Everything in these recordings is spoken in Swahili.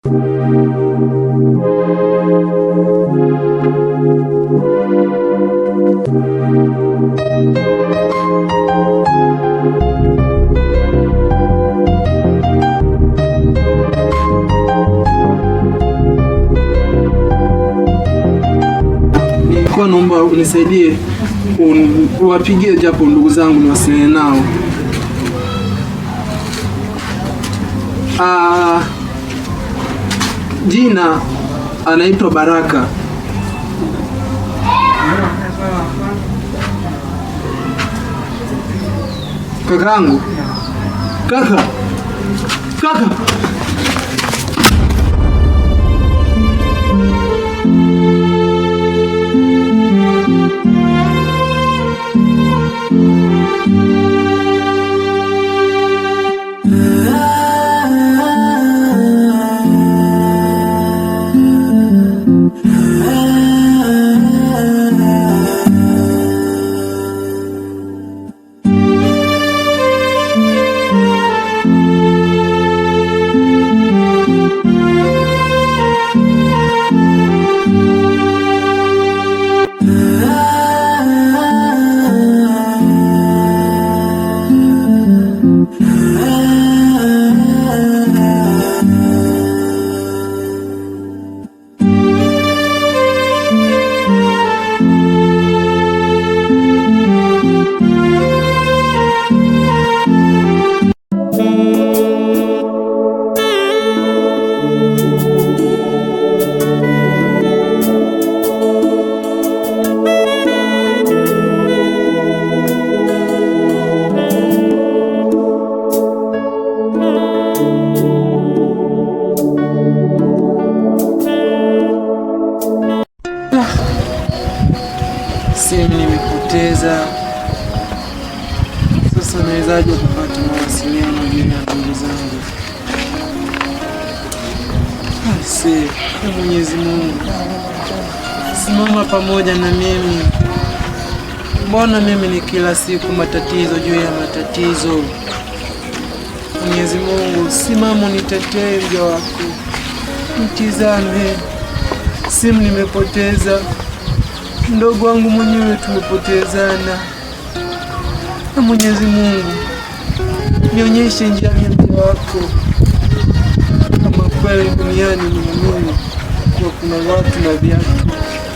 Nilikuwa naomba unisaidie uwapigie japo ndugu zangu niwasiliane nao. Jina anaitwa Baraka. Kakaangu. Kaka. Simu nimepoteza. Sasa nawezaje kupata mawasiliano na ndugu zangu? Mwenyezi Mungu, simama pamoja na mimi. Mbona mimi ni kila siku matatizo juu ya matatizo? Mwenyezi Mungu, simama unitetee mja wako. Mtizame, simu nimepoteza. Ndogo wangu mwenyewe tumepotezana. Na Mwenyezi Mungu, nionyeshe njia ya mja wako. Kama kweli duniani ni Mungu, kwa kuna watu na viatu.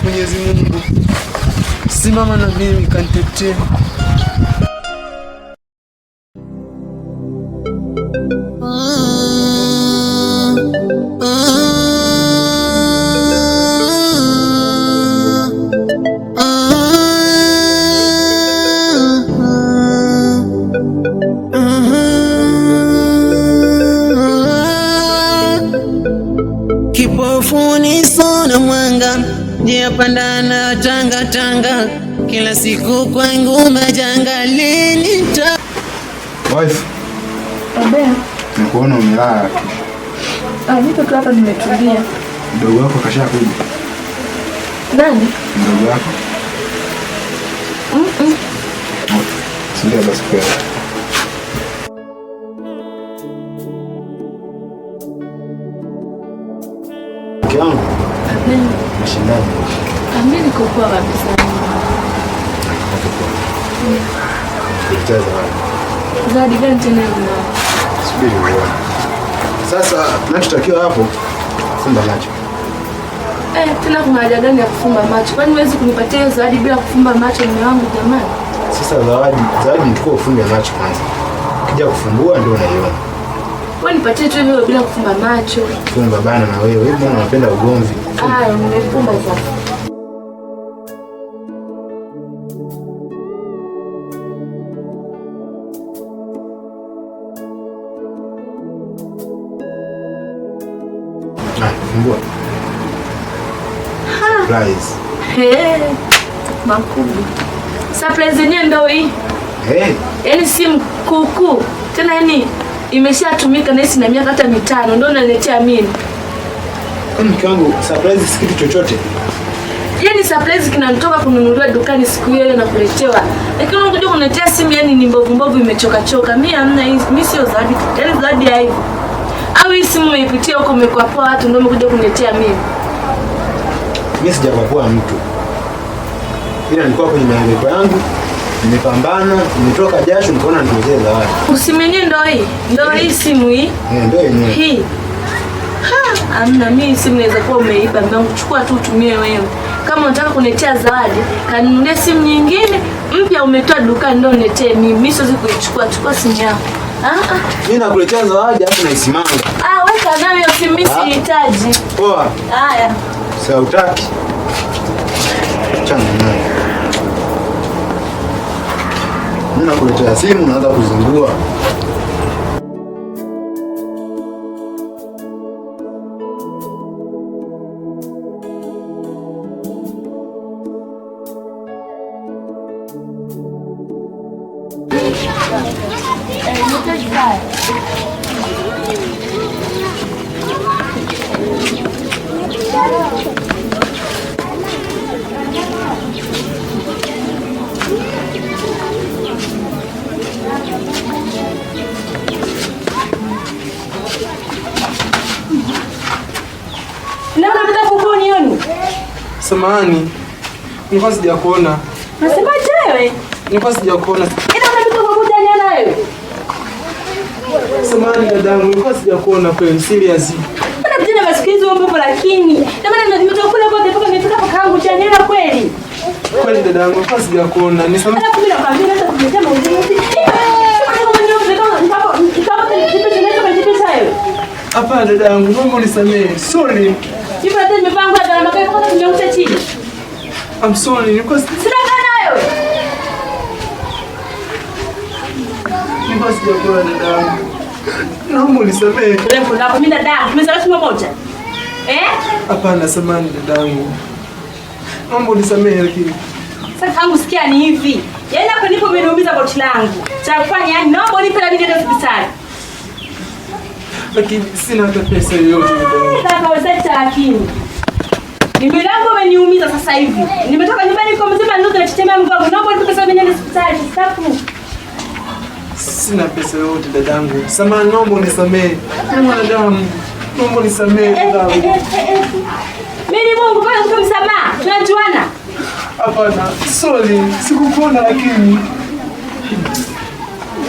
Mwenyezi Mungu, simama na mimi kanitetee. Kipofuni sona mwanga, njia pandana tanga, kila siku kwangu majanga lini ta. Wife. Abe. Nikuona umelala. Niko tu hapa nimetulia. Mdogo wako kashakuja? Nani? Mdogo wako? Sindia basi kwa. Kiangu? Mashindano. Mimi niko kwa kabisa. Itaweza wapi? Zawadi gani tena una? Subiri uone. Sasa tunachotakiwa hapo fumba macho. Tena kuna haja gani ya kufumba macho? Kwani huwezi kunipatia hiyo zawadi bila kufumba macho mume wangu jamani? Sasa zawadi ndiko ufunge macho kwanza. Ukija kufumbua ndio unaiona. Wewe nipatie tu hiyo bila kufumba macho. Fumba bana na wewe. Wewe mbona unapenda ugomvi? Nimefumba sasa. Fumbua. Surprise. Makubwa. Surprise yenyewe ndio hii. Yaani si mkuku. Tena yani imeshatumika na hisi na miaka hata 5 ndio unaletea mimi. Mke wangu, surprise si kitu chochote. Yaani surprise kinanitoka kununuliwa dukani siku hiyo na kuletewa. Lakini unakuja kuniletea simu yani ni mbovu imechoka. Mimi hamna hizi, mimi sio zawadi. Yaani zawadi ya hivyo. Au hii simu umeipitia huko umekwapoa watu ndio umekuja kuniletea mimi? Mimi sijakwapoa mtu. Ila nilikuwa kwenye mahangaiko yangu, nimepambana, nimetoka jasho nikaona nikuletee zawadi. Usimenye ndio hii. Ndio hii simu hii. Ndio yenyewe. Hii. Amna, mimi simu naweza kuwa umeiba, mbangu chukua tu utumie wewe. Kama unataka kuniletea zawadi, kanunulie simu nyingine mpya umetoa dukani ndio niletee mimi. Mimi siwezi kuichukua, chukua simu yako. Mimi nakuletea zawadi hapo na isimanga. Weka nayo simu mimi sihitaji. Poa. Haya. Sasa utaki. Chana naye. Mimi nakuletea simu naanza kuzungua. Samahani. Nilikuwa sijakuona. Nasema wewe? Nilikuwa sijakuona. Unataka kukuja nyana wewe? Samahani dadangu, nilikuwa sijakuona kweli, serious. Mbona vijana wasikizi wao lakini? Na maana nimetoka kule kwa ndipo nimetoka kwa kangu cha nyana kweli. Kweli dadangu, nilikuwa sijakuona. Nisamahani. Hata mimi nakwambia hata kuletea mauzo. Hapana dadangu, naomba unisamehe. Sorry. Hivi hata nimepanga gharama kwa kwanza nimeusha chini. I'm sorry, nilikuwa sina kana wewe. Nilikuwa sijakuona dadangu. Naomba unisamehe. Lengo lako mimi dadangu, tumezala siku moja. Hapana, samahani dadangu. Naomba unisamehe lakini. Sasa kangu sikia ni hivi. Yaani hapo ndipo umeniumiza goti langu. Cha kufanya yani naomba unipe na video hospitali. Lakini sina hata pesa yoyote dadangu. Sasa wewe lakini. Milango umeniumiza sasa hivi. Nimetoka nyumbani kwa mzima ndio tunachechemea mgongo. Naomba unipe pesa mimi hospitali. Sitafu. Sina pesa yoyote dadangu. Samahani, naomba unisamehe. Mimi dadangu. Naomba unisamehe dadangu. Mimi Mungu bwana mtu msamaha. Tunajuana. Hapana, sorry. Sikukuona lakini.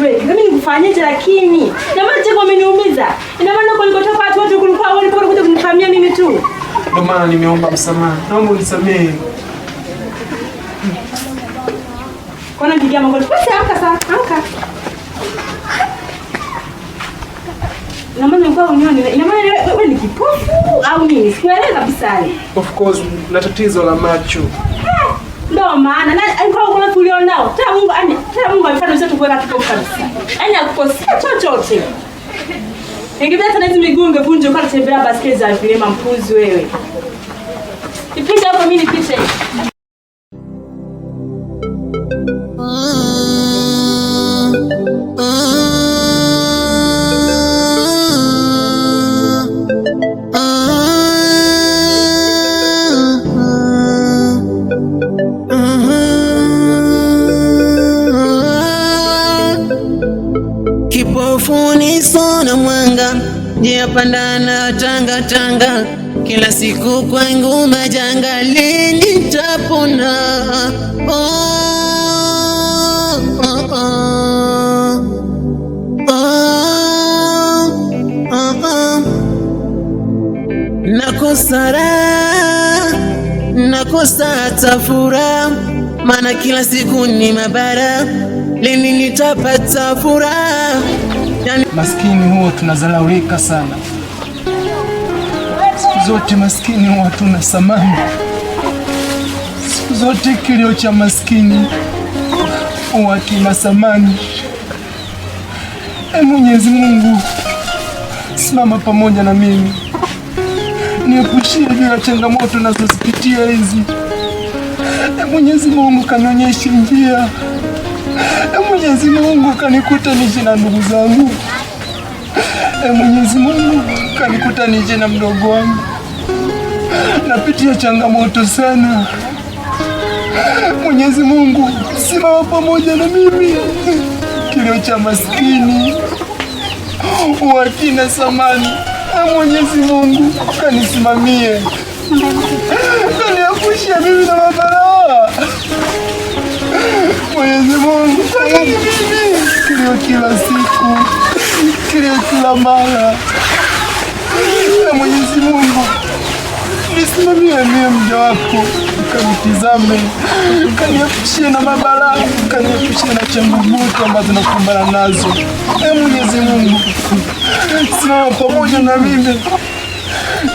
Wewe, mimi nikufanyaje lakini? Na maana chako umeniumiza. Ina maana uko ulikotoka watu wote kulikuwa walipokuja kuja kunifamia mimi tu. Ndio maana nimeomba msamaha. Naomba unisamehe. Kona pigia magoti. Basi amka sasa, amka. Na maana ulikuwa unioni. Ina maana wewe ni kipofu au nini? Sikuelewa kabisa. Of course, na tatizo la macho. Ndio maana na alikuwa kuna tulionao. Tena Mungu amefanya sisi tukuweka kipofu kabisa. Yaani akukosea chochote. Ningebeta na hizo miguu ungevunja ukatembea tembea basketi za vilema mpuzi wewe. Nipite hapo mimi nipite. Kipofuni sona mwanga, njia pandana tanga tanga, kila siku kwangu majanga, lini nitapona? Nakosa hata furaha, maana kila siku ni mabara, lini nitapata furaha? Maskini huo tunazalaulika sana. Siku zote maskini huwa tuna thamani. Siku zote kilio cha maskini huwa kina thamani. Mwenyezi Mungu, simama pamoja na mimi. Niepushie juu ya changamoto nazozipitia hizi. Mwenyezi Mungu kanionyeshe njia. Mwenyezi Mungu kanikutanishe na ndugu zangu. Mwenyezi Mungu kanikutanishe na mdogo wangu. Napitia changamoto sana. Mwenyezi Mungu simama pamoja na mimi. Kilio cha maskini wakina samani. Mwenyezi Mungu kanisimamie, kaniepushe mimi na mabalaa. Mwenyezi Mungu mimi kilio kila siku, kilio kila mara. Mwenyezi Mungu nisimamie mimi mja wako, kanitizame, kaniepushe na mabalaa, kaniepushe na changamoto ambazo nakumbana nazo. Mwenyezi Mungu simama pamoja na mimi,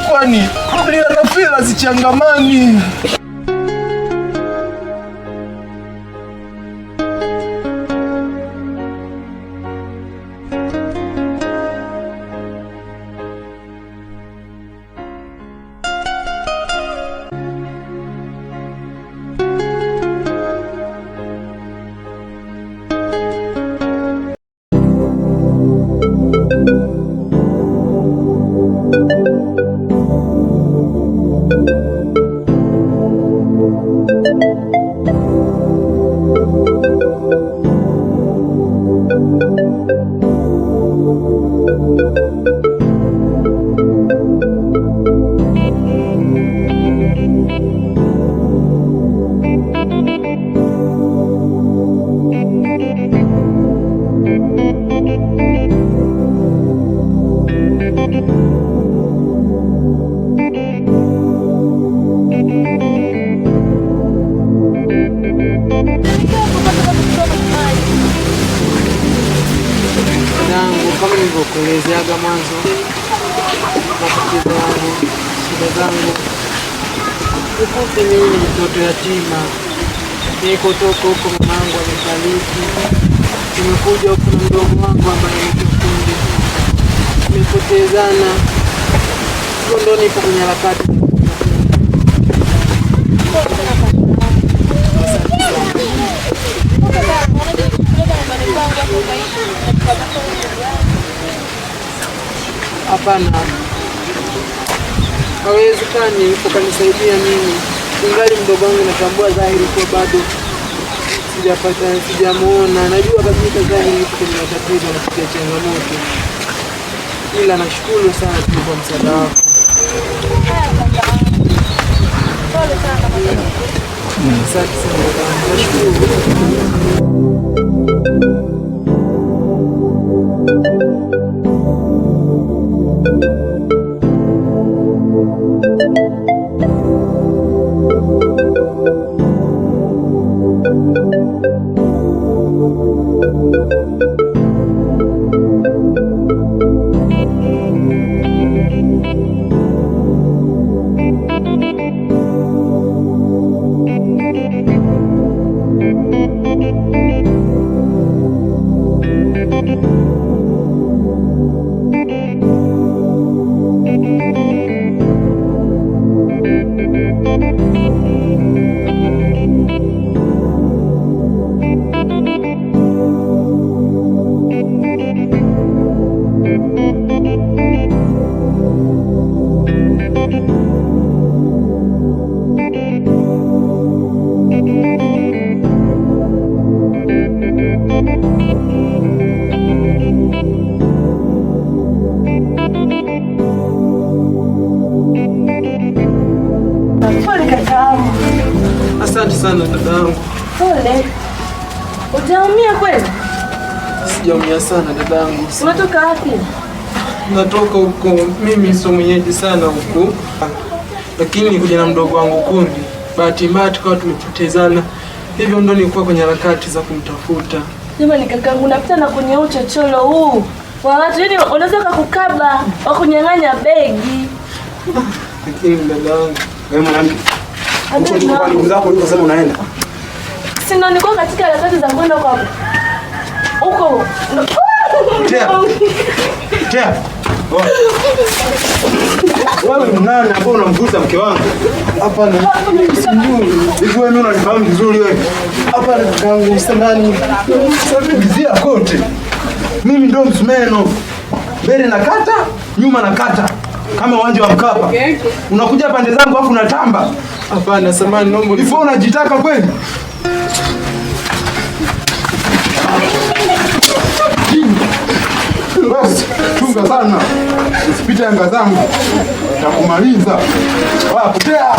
kwani lila na fila zichangamani. Kama nilivyokuelezeaga mwanzo, matatizo yangu, shida zangu, ufupi mimi ni mtoto yatima. Nilikotoka huko mamangu amefariki, nimekuja huko na mdogo wangu ambaye ni kifundi, tumepotezana. Hiyo ndio nipo kwenye harakati. Hapana, hawezekani ukanisaidia mimi. Ingali mdogo wangu natambua dhahiri kwa bado sijamuona. Najua kabisa dhahiri kuna matatizo na kuna changamoto, ila nashukuru sana kwa msaada wako. Asante sana, nashukuru. Asante sana dadangu. Pole. Hujaumia kweli? Sijaumia sana dadangu. Unatoka wapi? Natoka huko, mimi sio mwenyeji sana huko, lakini nikuja na mdogo wangu Kundi. Bahati mbaya tukawa tumepotezana, hivyo ndo nilikuwa kwenye harakati za kumtafuta. Jamani kakangu, napita na kwenye uchocholo huu wa watu, yaani unaweza kukukaba wakunyang'anya begi. Lakini dadangu, wewe mwanamke, uko kwa ndugu zako uliko sema unaenda? Sina, niko katika harakati za kwenda kwa huko. Tea. Wewe ni nani ambao unamgusa mke wangu? hapana. Hivi wewe unanifahamu vizuri wewe? Hapana kakangu, samani. Bizia kote. Mimi ndo msumeno. Mbele na kata, nyuma na kata. Kama uwanja wa Mkapa. Unakuja pande zangu afu unatamba. Hapana, samani naomba. Hivi unajitaka kweli? Basi, chunga sana. Usipite anga zangu. Nitakumaliza. Potea.